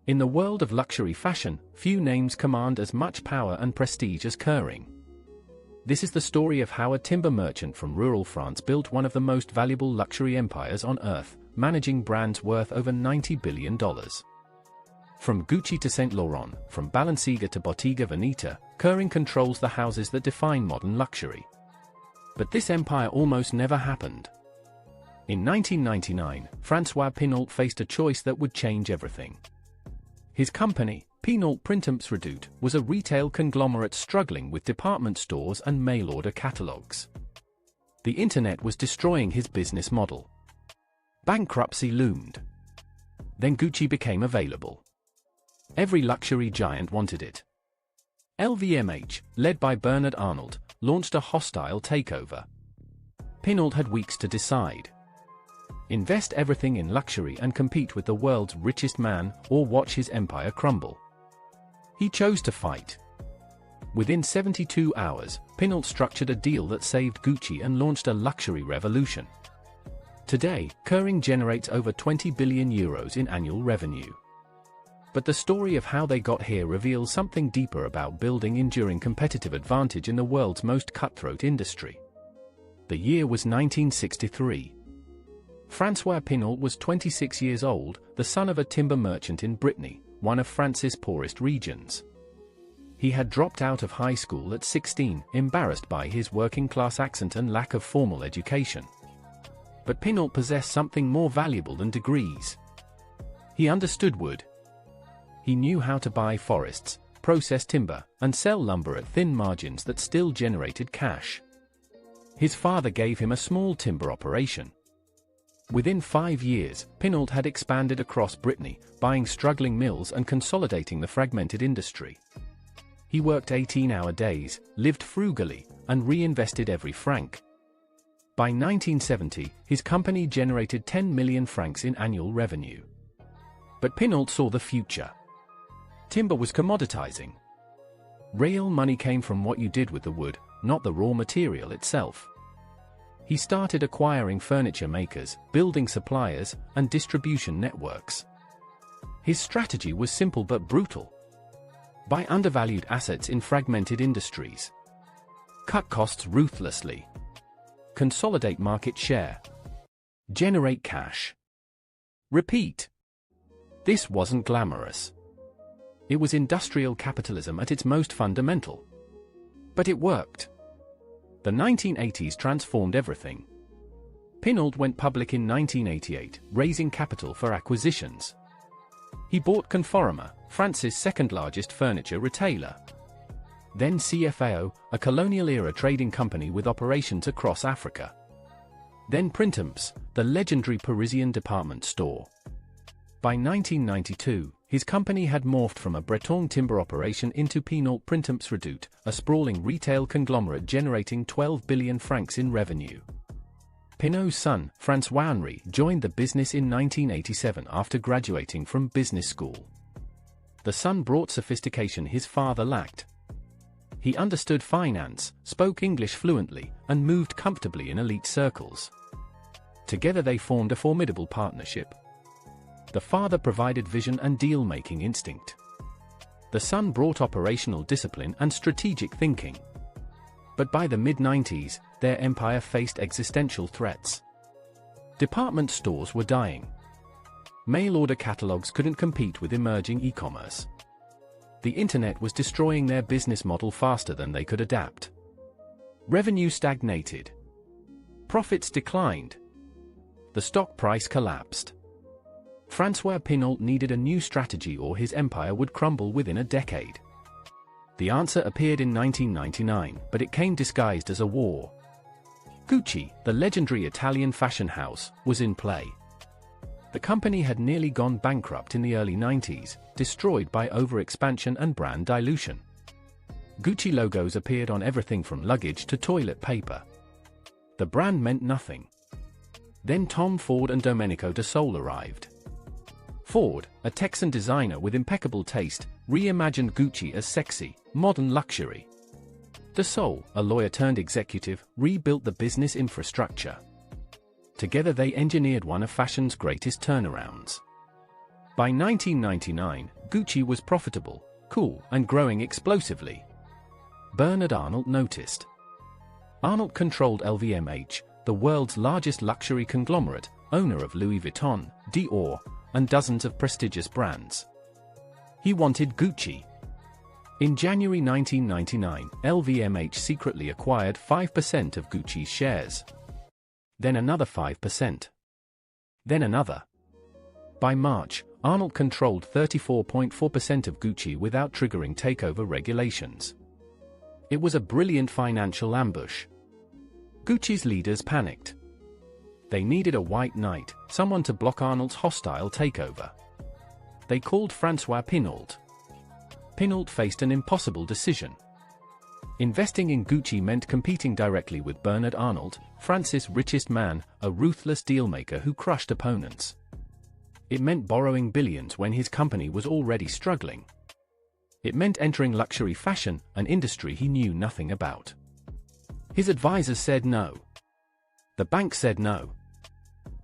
In the world of luxury fashion, few names command as much power and prestige as Kering. This is the story of how a timber merchant from rural France built one of the most valuable luxury empires on earth, managing brands worth over $90 billion. From Gucci to Saint Laurent, from Balenciaga to Bottega Veneta, Kering controls the houses that define modern luxury. But this empire almost never happened. In 1999, François Pinault faced a choice that would change everything. His company, Pinault Printemps Redoute, was a retail conglomerate struggling with department stores and mail-order catalogs. The internet was destroying his business model. Bankruptcy loomed. Then Gucci became available. Every luxury giant wanted it. LVMH, led by Bernard Arnault, launched a hostile takeover. Pinault had weeks to decide. Invest everything in luxury and compete with the world's richest man, or watch his empire crumble. He chose to fight. Within 72 hours, Pinault structured a deal that saved Gucci and launched a luxury revolution. Today, Kering generates over €20 billion in annual revenue. But the story of how they got here reveals something deeper about building enduring competitive advantage in the world's most cutthroat industry. The year was 1963. François Pinault was 26 years old, the son of a timber merchant in Brittany, one of France's poorest regions. He had dropped out of high school at 16, embarrassed by his working-class accent and lack of formal education. But Pinault possessed something more valuable than degrees. He understood wood. He knew how to buy forests, process timber, and sell lumber at thin margins that still generated cash. His father gave him a small timber operation. Within 5 years, Pinault had expanded across Brittany, buying struggling mills and consolidating the fragmented industry. He worked 18-hour days, lived frugally, and reinvested every franc. By 1970, his company generated 10 million francs in annual revenue. But Pinault saw the future. Timber was commoditizing. Real money came from what you did with the wood, not the raw material itself. He started acquiring furniture makers, building suppliers, and distribution networks. His strategy was simple but brutal. Buy undervalued assets in fragmented industries. Cut costs ruthlessly. Consolidate market share. Generate cash. Repeat. This wasn't glamorous. It was industrial capitalism at its most fundamental. But it worked. The 1980s transformed everything. Pinault went public in 1988, raising capital for acquisitions. He bought Conforama, France's second-largest furniture retailer. Then CFAO, a colonial-era trading company with operations across Africa. Then Printemps, the legendary Parisian department store. By 1992, his company had morphed from a Breton timber operation into Pinault Printemps Redoute, a sprawling retail conglomerate generating 12 billion francs in revenue. Pinault's son, François-Henri, joined the business in 1987 after graduating from business school. The son brought sophistication his father lacked. He understood finance, spoke English fluently, and moved comfortably in elite circles. Together they formed a formidable partnership. The father provided vision and deal-making instinct. The son brought operational discipline and strategic thinking. But by the mid-90s, their empire faced existential threats. Department stores were dying. Mail-order catalogs couldn't compete with emerging e-commerce. The internet was destroying their business model faster than they could adapt. Revenue stagnated. Profits declined. The stock price collapsed. François Pinault needed a new strategy or his empire would crumble within a decade. The answer appeared in 1999, but it came disguised as a war. Gucci, the legendary Italian fashion house, was in play. The company had nearly gone bankrupt in the early 90s, destroyed by overexpansion and brand dilution. Gucci logos appeared on everything from luggage to toilet paper. The brand meant nothing. Then Tom Ford and Domenico de Sole arrived. Ford, a Texan designer with impeccable taste, reimagined Gucci as sexy, modern luxury. De Sole, a lawyer-turned-executive, rebuilt the business infrastructure. Together they engineered one of fashion's greatest turnarounds. By 1999, Gucci was profitable, cool, and growing explosively. Bernard Arnault noticed. Arnault controlled LVMH, the world's largest luxury conglomerate, owner of Louis Vuitton, Dior, and dozens of prestigious brands. He wanted Gucci. In January 1999, LVMH secretly acquired 5% of Gucci's shares. Then another 5%. Then another. By March, Arnault controlled 34.4% of Gucci without triggering takeover regulations. It was a brilliant financial ambush. Gucci's leaders panicked. They needed a white knight, someone to block Arnault's hostile takeover. They called François Pinault. Pinault faced an impossible decision. Investing in Gucci meant competing directly with Bernard Arnault, France's richest man, a ruthless dealmaker who crushed opponents. It meant borrowing billions when his company was already struggling. It meant entering luxury fashion, an industry he knew nothing about. His advisors said no. The bank said no.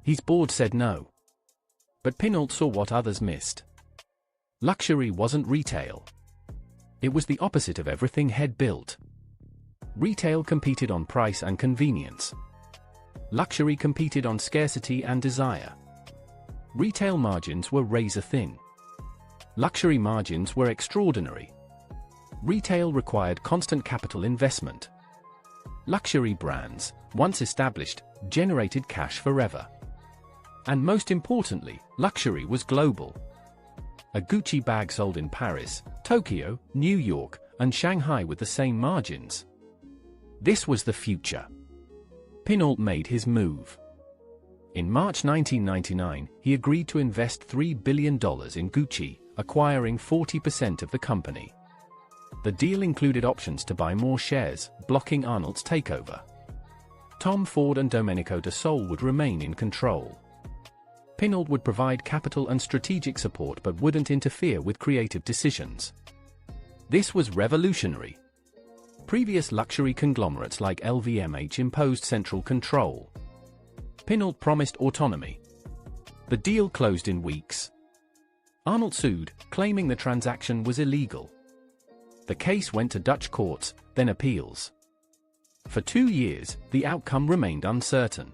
His board said no. But Pinault saw what others missed. Luxury wasn't retail. It was the opposite of everything he'd built. Retail competed on price and convenience. Luxury competed on scarcity and desire. Retail margins were razor-thin. Luxury margins were extraordinary. Retail required constant capital investment. Luxury brands, once established, generated cash forever. And most importantly, luxury was global. A Gucci bag sold in Paris, Tokyo, New York, and Shanghai with the same margins. This was the future. Pinault made his move. In March 1999, he agreed to invest $3 billion in Gucci, acquiring 40% of the company. The deal included options to buy more shares, blocking Arnault's takeover. Tom Ford and Domenico de Sole would remain in control. Pinault would provide capital and strategic support but wouldn't interfere with creative decisions. This was revolutionary. Previous luxury conglomerates like LVMH imposed central control. Pinault promised autonomy. The deal closed in weeks. Arnault sued, claiming the transaction was illegal. The case went to Dutch courts, then appeals. For 2 years, the outcome remained uncertain.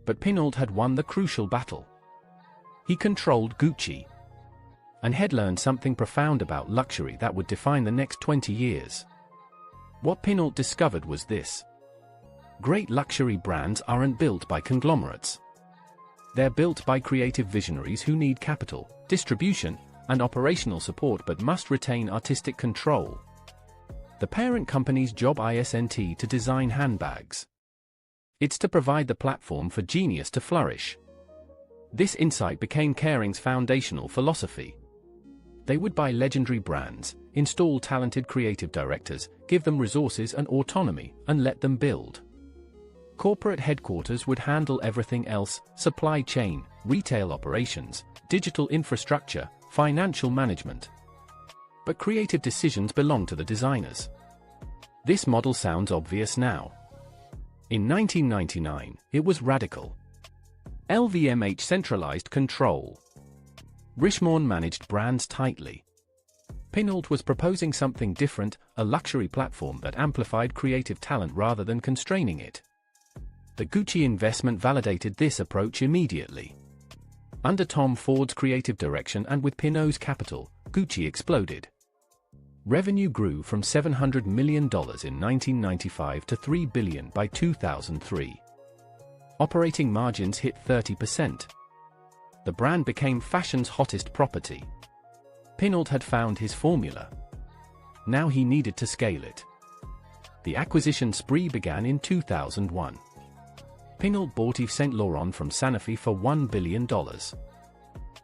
But Pinault had won the crucial battle. He controlled Gucci. And had learned something profound about luxury that would define the next 20 years. What Pinault discovered was this. Great luxury brands aren't built by conglomerates. They're built by creative visionaries who need capital, distribution, and operational support but must retain artistic control. The parent company's job isn't to design handbags. It's to provide the platform for genius to flourish. This insight became Kering's foundational philosophy. They would buy legendary brands, install talented creative directors, give them resources and autonomy, and let them build. Corporate headquarters would handle everything else: supply chain, retail operations, digital infrastructure, financial management. But creative decisions belong to the designers. This model sounds obvious now. In 1999, it was radical. LVMH centralized control. Richemont managed brands tightly. Pinault was proposing something different, a luxury platform that amplified creative talent rather than constraining it. The Gucci investment validated this approach immediately. Under Tom Ford's creative direction and with Pinault's capital, Gucci exploded. Revenue grew from $700 million in 1995 to $3 billion by 2003. Operating margins hit 30%. The brand became fashion's hottest property. Pinault had found his formula. Now he needed to scale it. The acquisition spree began in 2001. Pinault bought Yves Saint Laurent from Sanofi for $1 billion.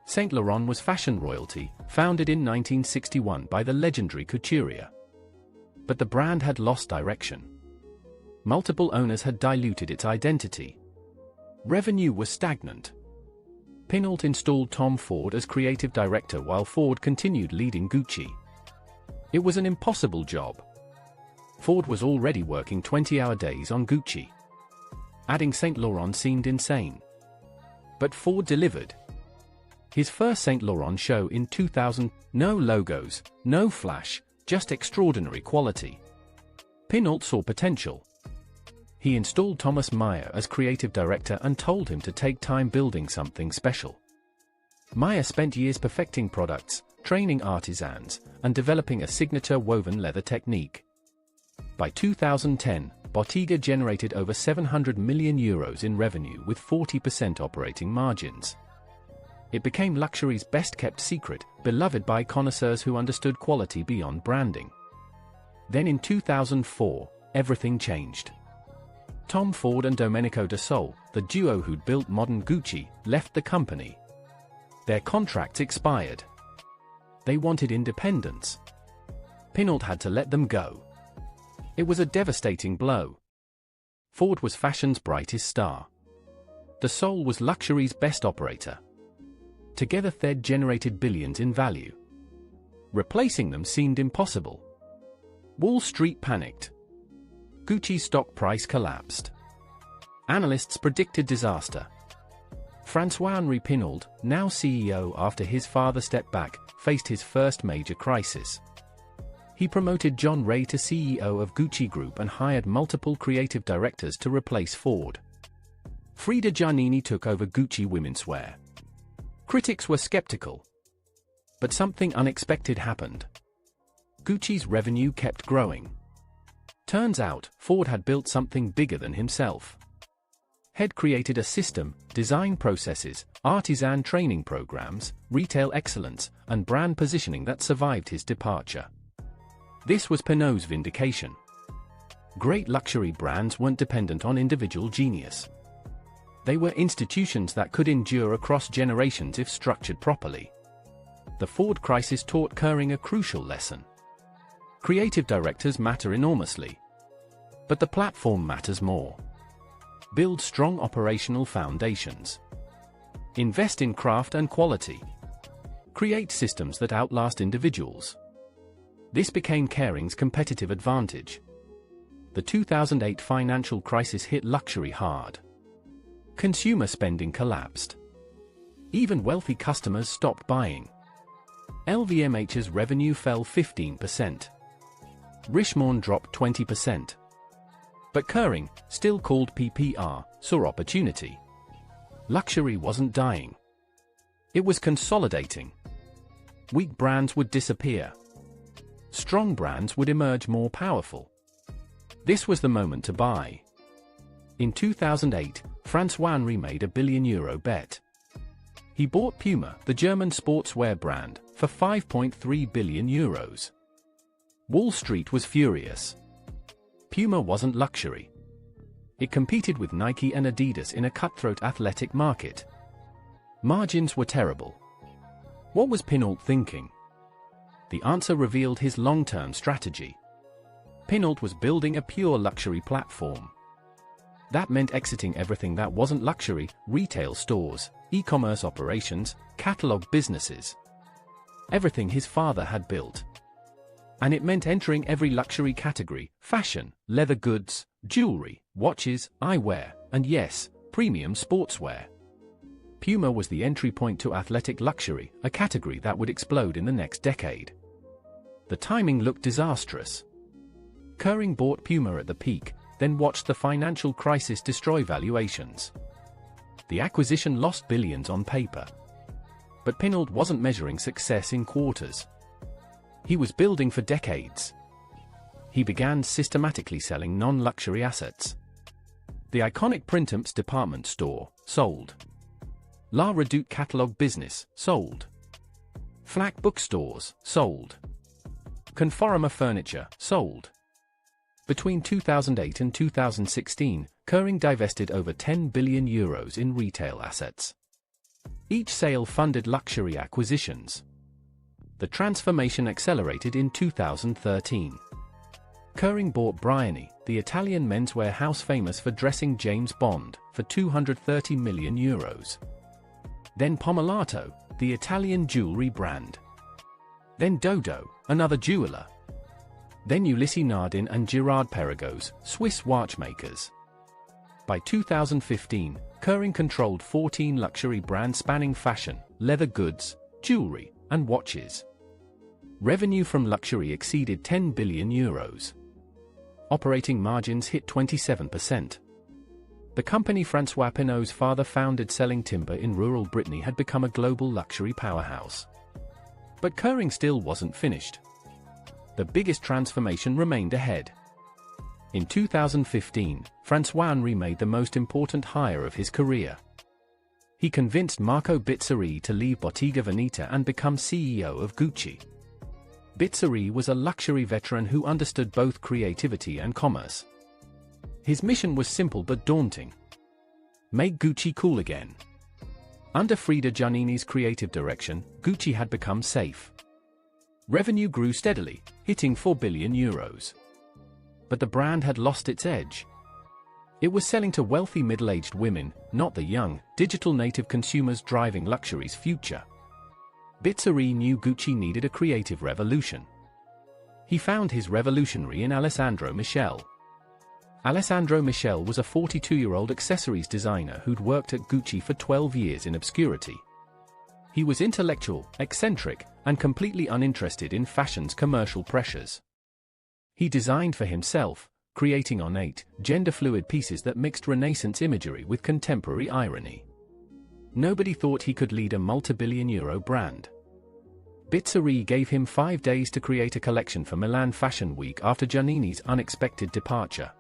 Saint Laurent was fashion royalty, founded in 1961 by the legendary couturier. But the brand had lost direction. Multiple owners had diluted its identity. Revenue was stagnant. Pinault installed Tom Ford as creative director while Ford continued leading Gucci. It was an impossible job. Ford was already working 20-hour days on Gucci. Adding Saint Laurent seemed insane. But Ford delivered. His first Saint Laurent show in 2000, no logos, no flash, just extraordinary quality. Pinault saw potential. He installed Thomas Meyer as creative director and told him to take time building something special. Meyer spent years perfecting products, training artisans, and developing a signature woven leather technique. By 2010, Bottega generated over €700 million in revenue with 40% operating margins. It became luxury's best-kept secret, beloved by connoisseurs who understood quality beyond branding. Then in 2004, everything changed. Tom Ford and Domenico De Sole, the duo who'd built modern Gucci, left the company. Their contracts expired. They wanted independence. Pinault had to let them go. It was a devastating blow. Ford was fashion's brightest star. De Sole was luxury's best operator. Together they'd generated billions in value. Replacing them seemed impossible. Wall Street panicked. Gucci's stock price collapsed. Analysts predicted disaster. François-Henri Pinault, now CEO after his father stepped back, faced his first major crisis. He promoted John Ray to CEO of Gucci Group and hired multiple creative directors to replace Ford. Frida Giannini took over Gucci womenswear. Critics were skeptical. But something unexpected happened. Gucci's revenue kept growing. Turns out, Ford had built something bigger than himself. He'd created a system, design processes, artisan training programs, retail excellence, and brand positioning that survived his departure. This was Pinault's vindication. Great luxury brands weren't dependent on individual genius. They were institutions that could endure across generations if structured properly. The Ford crisis taught Kering a crucial lesson. Creative directors matter enormously. But the platform matters more. Build strong operational foundations. Invest in craft and quality. Create systems that outlast individuals. This became Kering's competitive advantage. The 2008 financial crisis hit luxury hard. Consumer spending collapsed. Even wealthy customers stopped buying. LVMH's revenue fell 15%. Richemont dropped 20%. But Kering, still called PPR, saw opportunity. Luxury wasn't dying. It was consolidating. Weak brands would disappear. Strong brands would emerge more powerful. This was the moment to buy. In 2008, François-Henri made a €1 billion bet. He bought Puma, the German sportswear brand, for €5.3 billion. Wall Street was furious. Puma wasn't luxury. It competed with Nike and Adidas in a cutthroat athletic market. Margins were terrible. What was Pinault thinking? The answer revealed his long-term strategy. Pinault was building a pure luxury platform. That meant exiting everything that wasn't luxury: retail stores, e-commerce operations, catalog businesses. Everything his father had built. And it meant entering every luxury category: fashion, leather goods, jewelry, watches, eyewear, and yes, premium sportswear. Puma was the entry point to athletic luxury, a category that would explode in the next decade. The timing looked disastrous. Kering bought Puma at the peak, then watched the financial crisis destroy valuations. The acquisition lost billions on paper. But Pinault wasn't measuring success in quarters. He was building for decades. He began systematically selling non-luxury assets. The iconic Printemps department store sold. La Redoute catalog business sold. Flack bookstores sold. Conforama furniture sold. Between 2008 and 2016, Kering divested over €10 billion in retail assets. Each sale funded luxury acquisitions. The transformation accelerated in 2013. Kering bought Brioni, the Italian menswear house famous for dressing James Bond, for €230 million. Then Pomellato, the Italian jewelry brand. Then Dodo, another jeweler. Then Ulysse Nardin and Girard Perregaux, Swiss watchmakers. By 2015, Kering controlled 14 luxury brands spanning fashion, leather goods, jewelry, and watches. Revenue from luxury exceeded €10 billion. Operating margins hit 27%. The company François Pinault's father founded selling timber in rural Brittany had become a global luxury powerhouse. But Kering still wasn't finished. The biggest transformation remained ahead. In 2015, François made the most important hire of his career. He convinced Marco Bizzarri to leave Bottega Veneta and become CEO of Gucci. Bizzarri was a luxury veteran who understood both creativity and commerce. His mission was simple but daunting: make Gucci cool again. Under Frida Giannini's creative direction, Gucci had become safe. Revenue grew steadily, hitting €4 billion. But the brand had lost its edge. It was selling to wealthy middle-aged women, not the young, digital-native consumers driving luxury's future. Bizzarri knew Gucci needed a creative revolution. He found his revolutionary in Alessandro Michele. Alessandro Michele was a 42-year-old accessories designer who'd worked at Gucci for 12 years in obscurity. He was intellectual, eccentric, and completely uninterested in fashion's commercial pressures. He designed for himself, creating ornate, gender-fluid pieces that mixed Renaissance imagery with contemporary irony. Nobody thought he could lead a multi-billion-euro brand. Bizzarri gave him 5 days to create a collection for Milan Fashion Week after Giannini's unexpected departure.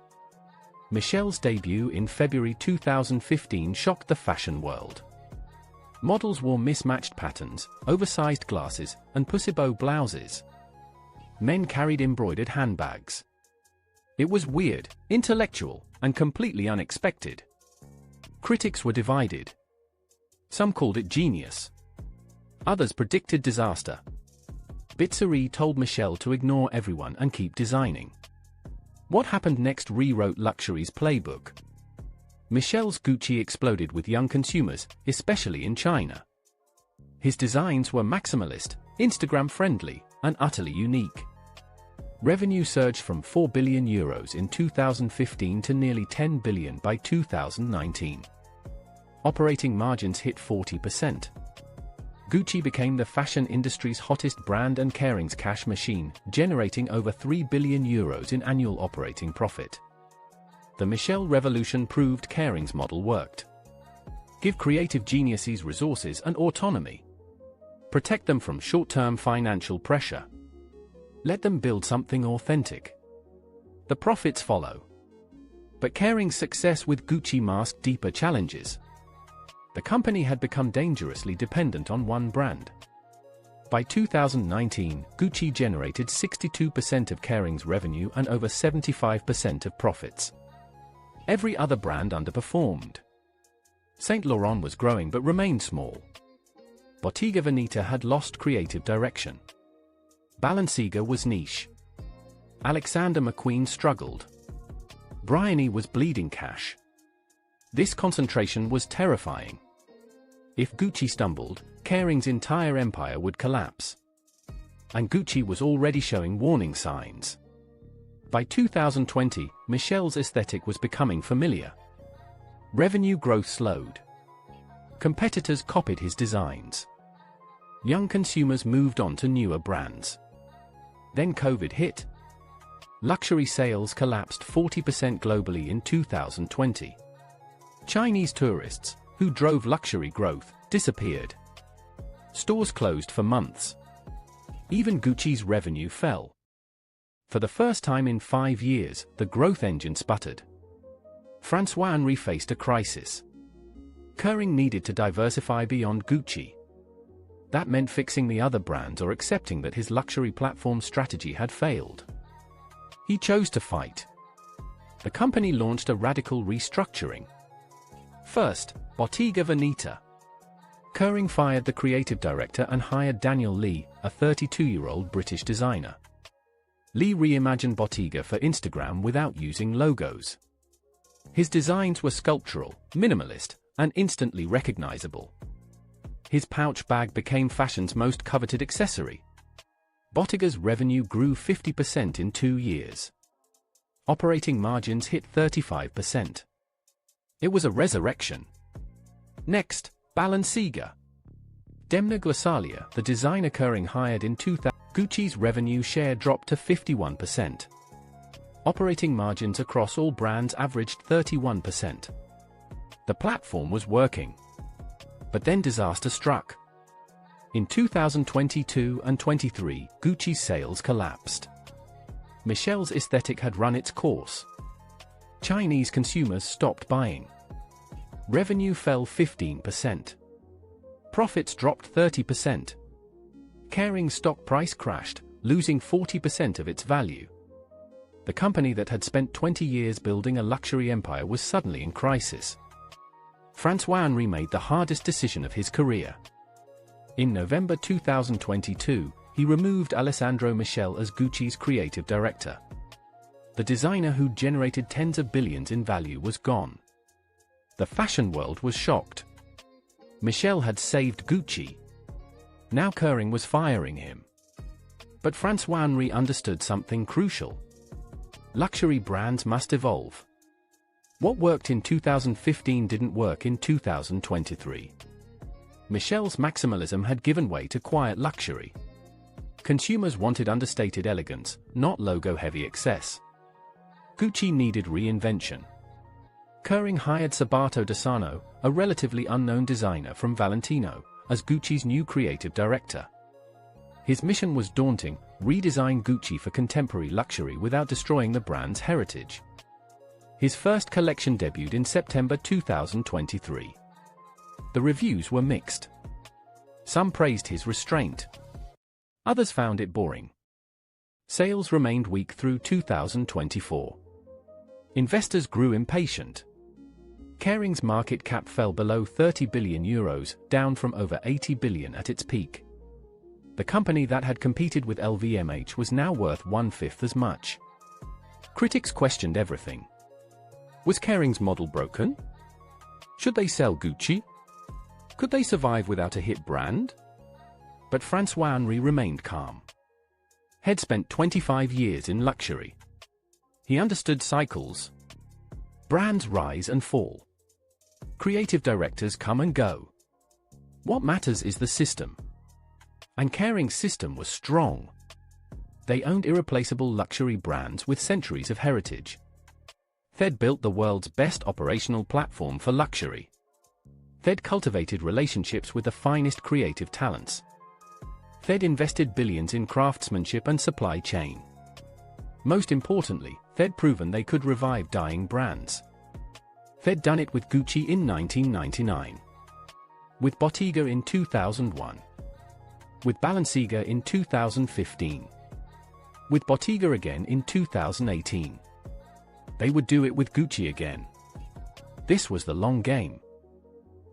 Michele's debut in February 2015 shocked the fashion world. Models wore mismatched patterns, oversized glasses, and pussy-bow blouses. Men carried embroidered handbags. It was weird, intellectual, and completely unexpected. Critics were divided. Some called it genius. Others predicted disaster. Bizzarri told Michele to ignore everyone and keep designing. What happened next rewrote luxury's playbook. Michele's Gucci exploded with young consumers, especially in China. His designs were maximalist, Instagram-friendly, and utterly unique. Revenue surged from €4 billion in 2015 to nearly $10 billion by 2019. Operating margins hit 40%. Gucci became the fashion industry's hottest brand and Kering's cash machine, generating over €3 billion in annual operating profit. The Michele revolution proved Kering's model worked. Give creative geniuses resources and autonomy. Protect them from short-term financial pressure. Let them build something authentic. The profits follow. But Kering's success with Gucci masked deeper challenges. The company had become dangerously dependent on one brand. By 2019, Gucci generated 62% of Kering's revenue and over 75% of profits. Every other brand underperformed. Saint Laurent was growing but remained small. Bottega Veneta had lost creative direction. Balenciaga was niche. Alexander McQueen struggled. Brioni was bleeding cash. This concentration was terrifying. If Gucci stumbled, Kering's entire empire would collapse. And Gucci was already showing warning signs. By 2020, Michele's aesthetic was becoming familiar. Revenue growth slowed. Competitors copied his designs. Young consumers moved on to newer brands. Then COVID hit. Luxury sales collapsed 40% globally in 2020. Chinese tourists, who drove luxury growth, disappeared. Stores closed for months. Even Gucci's revenue fell. For the first time in 5 years, the growth engine sputtered. François faced a crisis. Kering needed to diversify beyond Gucci. That meant fixing the other brands or accepting that his luxury platform strategy had failed. He chose to fight. The company launched a radical restructuring. First, Bottega Veneta. Kering fired the creative director and hired Daniel Lee, a 32-year-old British designer. Lee reimagined Bottega for Instagram without using logos. His designs were sculptural, minimalist, and instantly recognizable. His pouch bag became fashion's most coveted accessory. Bottega's revenue grew 50% in 2 years. Operating margins hit 35%. It was a resurrection. Next, Balenciaga. Demna Gvasalia, the designer Kering hired in 2000, Gucci's revenue share dropped to 51%. Operating margins across all brands averaged 31%. The platform was working. But then disaster struck. In 2022 and 23, Gucci's sales collapsed. Michele's aesthetic had run its course. Chinese consumers stopped buying. Revenue fell 15%. Profits dropped 30%. Kering's stock price crashed, losing 40% of its value. The company that had spent 20 years building a luxury empire was suddenly in crisis. François-Henri made the hardest decision of his career. In November 2022, he removed Alessandro Michele as Gucci's creative director. The designer who generated tens of billions in value was gone. The fashion world was shocked. Michele had saved Gucci. Now Kering was firing him. But François-Henri understood something crucial. Luxury brands must evolve. What worked in 2015 didn't work in 2023. Michele's maximalism had given way to quiet luxury. Consumers wanted understated elegance, not logo-heavy excess. Gucci needed reinvention. Kering hired Sabato De Sarno, a relatively unknown designer from Valentino, as Gucci's new creative director. His mission was daunting: redesign Gucci for contemporary luxury without destroying the brand's heritage. His first collection debuted in September 2023. The reviews were mixed. Some praised his restraint. Others found it boring. Sales remained weak through 2024. Investors grew impatient. Kering's market cap fell below €30 billion, down from over €80 billion at its peak. The company that had competed with LVMH was now worth one-fifth as much. Critics questioned everything. Was Kering's model broken? Should they sell Gucci? Could they survive without a hit brand? But François-Henri remained calm. He'd spent 25 years in luxury. He understood cycles. Brands rise and fall. Creative directors come and go. What matters is the system. And Kering's system was strong. They owned irreplaceable luxury brands with centuries of heritage. They'd built the world's best operational platform for luxury. They'd cultivated relationships with the finest creative talents. They'd invested billions in craftsmanship and supply chain. Most importantly, they'd proven they could revive dying brands. They'd done it with Gucci in 1999. With Bottega in 2001. With Balenciaga in 2015. With Bottega again in 2018. They would do it with Gucci again. This was the long game.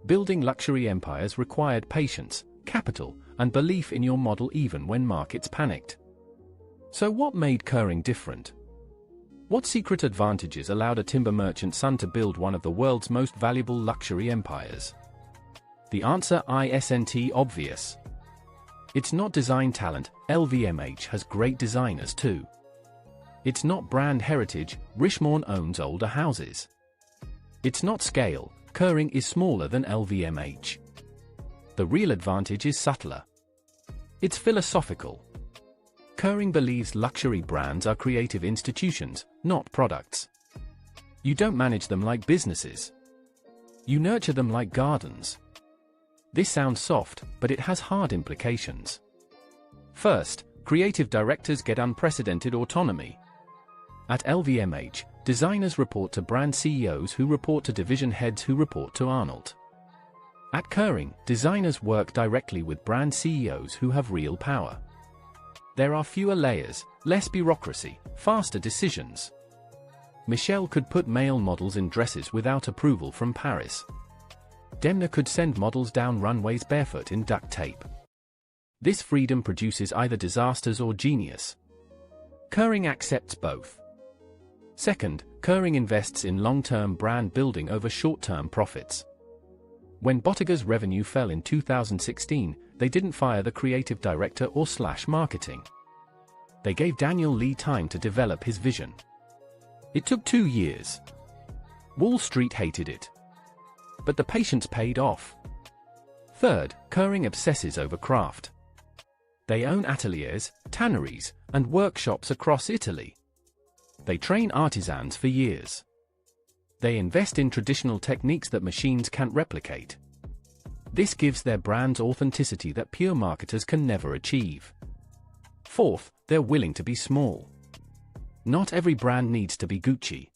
Building luxury empires required patience, capital, and belief in your model even when markets panicked. So what made Kering different? What secret advantages allowed a timber merchant son to build one of the world's most valuable luxury empires? The answer isn't obvious. It's not design talent, LVMH has great designers too. It's not brand heritage, Richemont owns older houses. It's not scale, Kering is smaller than LVMH. The real advantage is subtler. It's philosophical. Kering believes luxury brands are creative institutions, not products. You don't manage them like businesses. You nurture them like gardens. This sounds soft, but it has hard implications. First, creative directors get unprecedented autonomy. At LVMH, designers report to brand CEOs who report to division heads who report to Arnold. At Kering, designers work directly with brand CEOs who have real power. There are fewer layers, less bureaucracy, faster decisions. Michele could put male models in dresses without approval from Paris. Demna could send models down runways barefoot in duct tape. This freedom produces either disasters or genius. Kering accepts both. Second, Kering invests in long-term brand building over short-term profits. When Bottega's revenue fell in 2016, they didn't fire the creative director or slash marketing. They gave Daniel Lee time to develop his vision. It took 2 years. Wall Street hated it. But the patience paid off. Third, Kering obsesses over craft. They own ateliers, tanneries, and workshops across Italy. They train artisans for years. They invest in traditional techniques that machines can't replicate. This gives their brands authenticity that pure marketers can never achieve. Fourth, they're willing to be small. Not every brand needs to be Gucci.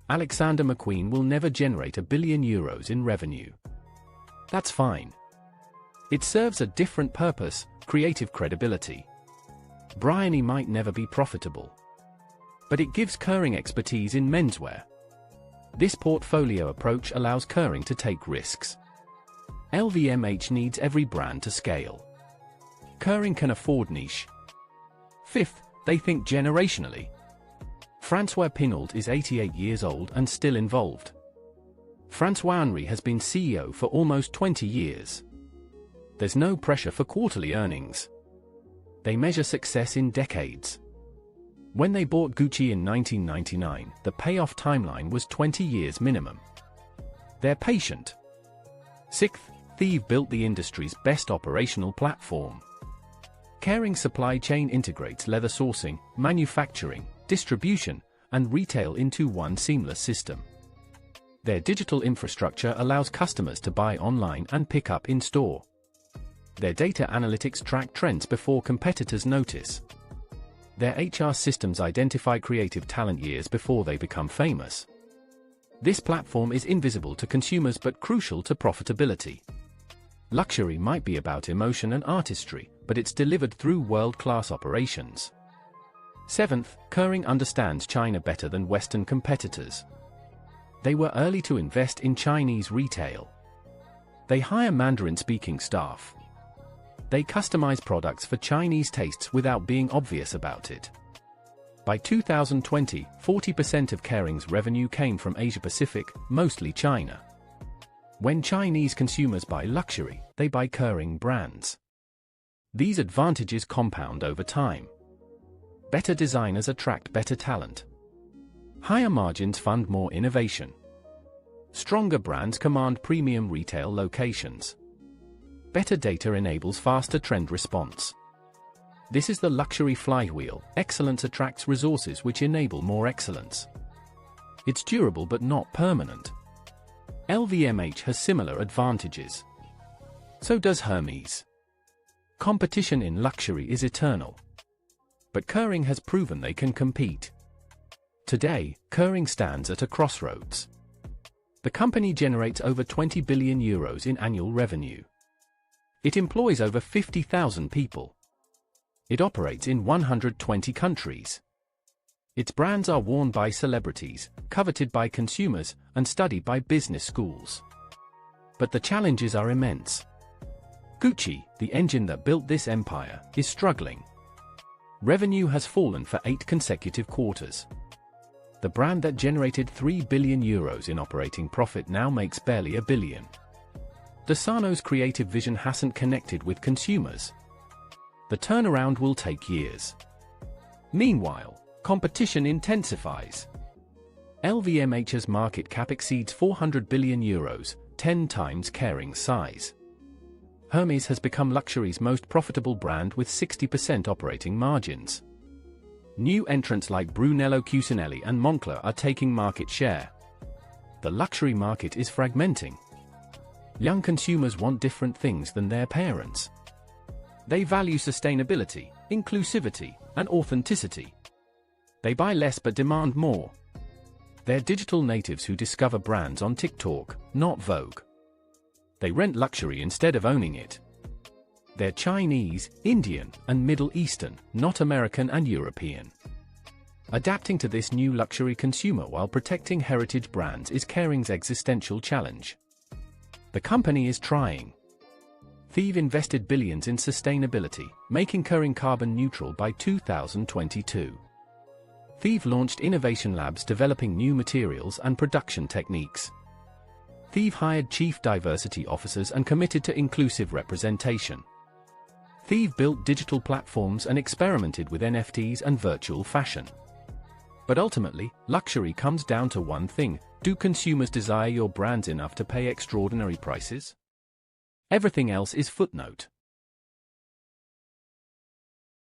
Alexander McQueen will never generate €1 billion in revenue. That's fine. It serves a different purpose, creative credibility. Brioni might never be profitable. But it gives Kering expertise in menswear. This portfolio approach allows Kering to take risks. LVMH needs every brand to scale. Kering can afford niche. Fifth, they think generationally. François Pinault is 88 years old and still involved. François-Henri has been CEO for almost 20 years. There's no pressure for quarterly earnings. They measure success in decades. When they bought Gucci in 1999, the payoff timeline was 20 years minimum. They're patient. Sixth, Thieve built the industry's best operational platform. Kering supply chain integrates leather sourcing, manufacturing, distribution, and retail into one seamless system. Their digital infrastructure allows customers to buy online and pick up in store. Their data analytics track trends before competitors notice. Their HR systems identify creative talent years before they become famous. This platform is invisible to consumers but crucial to profitability. Luxury might be about emotion and artistry, but it's delivered through world-class operations. Seventh, Kering understands China better than Western competitors. They were early to invest in Chinese retail. They hire Mandarin-speaking staff. They customize products for Chinese tastes without being obvious about it. By 2020, 40% of Kering's revenue came from Asia-Pacific, mostly China. When Chinese consumers buy luxury, they buy Kering brands. These advantages compound over time. Better designers attract better talent. Higher margins fund more innovation. Stronger brands command premium retail locations. Better data enables faster trend response. This is the luxury flywheel. Excellence attracts resources which enable more excellence. It's durable but not permanent. LVMH has similar advantages. So does Hermes. Competition in luxury is eternal. But Kering has proven they can compete. Today, Kering stands at a crossroads. The company generates over €20 billion in annual revenue. It employs over 50,000 people. It operates in 120 countries. Its brands are worn by celebrities, coveted by consumers, and studied by business schools. But the challenges are immense. Gucci, the engine that built this empire, is struggling. Revenue has fallen for 8 consecutive quarters. The brand that generated €3 billion in operating profit now makes barely $1 billion. Desano's creative vision hasn't connected with consumers. The turnaround will take years. Meanwhile, competition intensifies. LVMH's market cap exceeds €400 billion, 10 times Kering's size. Hermes has become luxury's most profitable brand with 60% operating margins. New entrants like Brunello Cucinelli and Moncler are taking market share. The luxury market is fragmenting. Young consumers want different things than their parents. They value sustainability, inclusivity, and authenticity. They buy less but demand more. They're digital natives who discover brands on TikTok, not Vogue. They rent luxury instead of owning it. They're Chinese, Indian, and Middle Eastern, not American and European. Adapting to this new luxury consumer while protecting heritage brands is Kering's existential challenge. The company is trying. Thieve invested billions in sustainability, making Kering carbon neutral by 2022. Thieve launched innovation labs developing new materials and production techniques. Thieve hired chief diversity officers and committed to inclusive representation. Thieve built digital platforms and experimented with NFTs and virtual fashion. But ultimately, luxury comes down to one thing: do consumers desire your brands enough to pay extraordinary prices? Everything else is footnote.